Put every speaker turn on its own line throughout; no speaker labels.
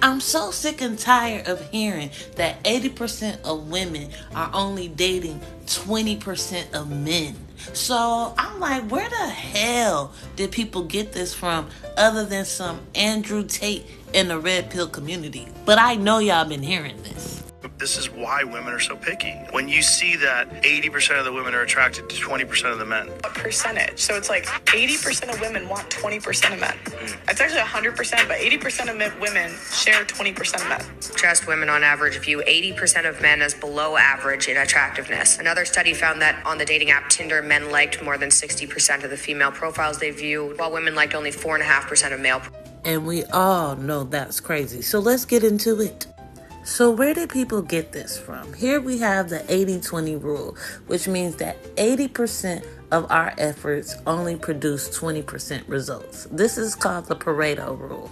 I'm so sick and tired of hearing that 80% of women are only dating 20% of men. So I'm like, where the hell did people get this from other than some Andrew Tate in the red pill community? But I know y'all been hearing this.
This is why women are so picky. When you see that 80% of the women are attracted to 20% of the men.
A percentage. So it's like 80% of women want 20% of men. It's actually 100%, but 80% of women share 20% of men.
Just women on average view 80% of men as below average in attractiveness. Another study found that on the dating app Tinder, men liked more than 60% of the female profiles they viewed, while women liked only 4.5% of male.
And we all know that's crazy. So let's get into it. So where did people get this from? Here we have the 80-20 rule, which means that 80% of our efforts only produce 20% results. This is called the Pareto rule,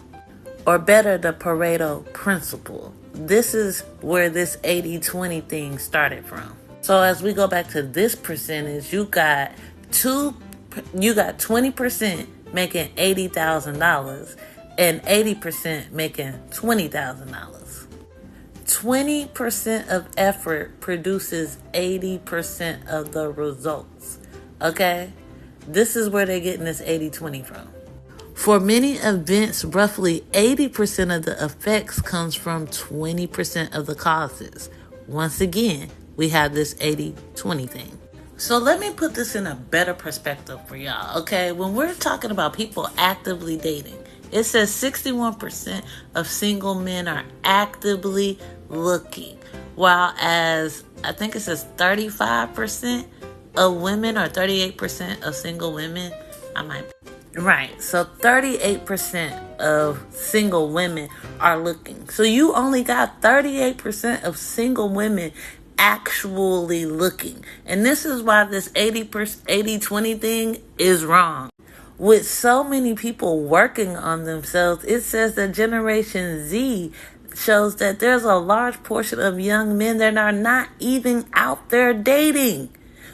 or better, the Pareto principle. This is where this 80-20 thing started from. So as we go back to this percentage, you got 20% making $80,000 and 80% making $20,000. 20% of effort produces 80% of the results. Okay? This is where they're getting this 80-20 from. For many events, roughly 80% of the effects comes from 20% of the causes. Once again, we have this 80-20 thing. So let me put this in a better perspective for y'all, okay? When we're talking about people actively dating, it says 61% of single men are actively looking, while as I think it says 35% of women or 38% of single women. Right. So 38% of single women are looking. So you only got 38% of single women actually looking. And this is why this 80-20 thing is wrong. With so many people working on themselves, it says that Generation Z shows that there's a large portion of young men that are not even out there dating.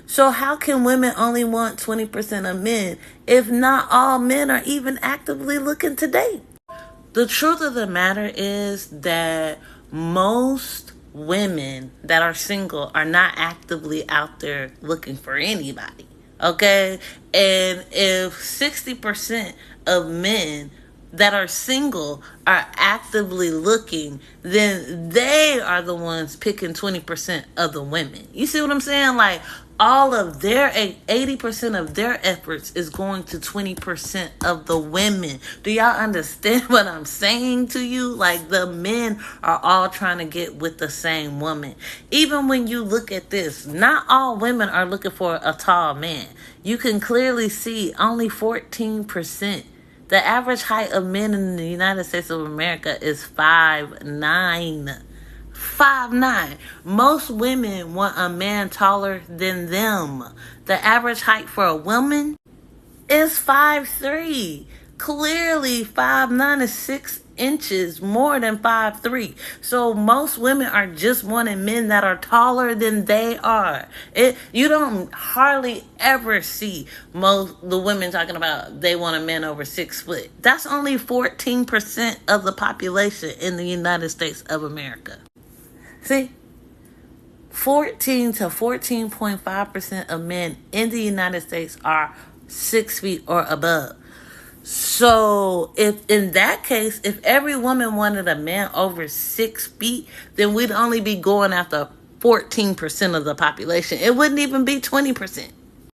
So how can women only want 20% of men if not all men are even actively looking to date? The truth of the matter is that most women that are single are not actively out there looking for anybody. Okay? And if 60% of men that are single are actively looking, then they are the ones picking 20% of the women. You see what I'm saying? Like, all of their 80% of their efforts is going to 20% of the women. Do y'all understand what I'm saying to you? Like, the men are all trying to get with the same woman. Even when you look at this, not all women are looking for a tall man. You can clearly see only 14%. The average height of men in the United States of America is 5'9". 5'9". Most women want a man taller than them. The average height for a woman is 5'3". Clearly, 5'9" is 6 inches more than 5'3". So most women are just wanting men that are taller than they are. You don't hardly ever see the women talking about they want a man over 6 foot. That's only 14% of the population in the United States of America. See? 14 to 14.5% of men in the United States are 6 feet or above. So if in that case, if every woman wanted a man over 6 feet, then we'd only be going after 14% of the population. It wouldn't even be 20%.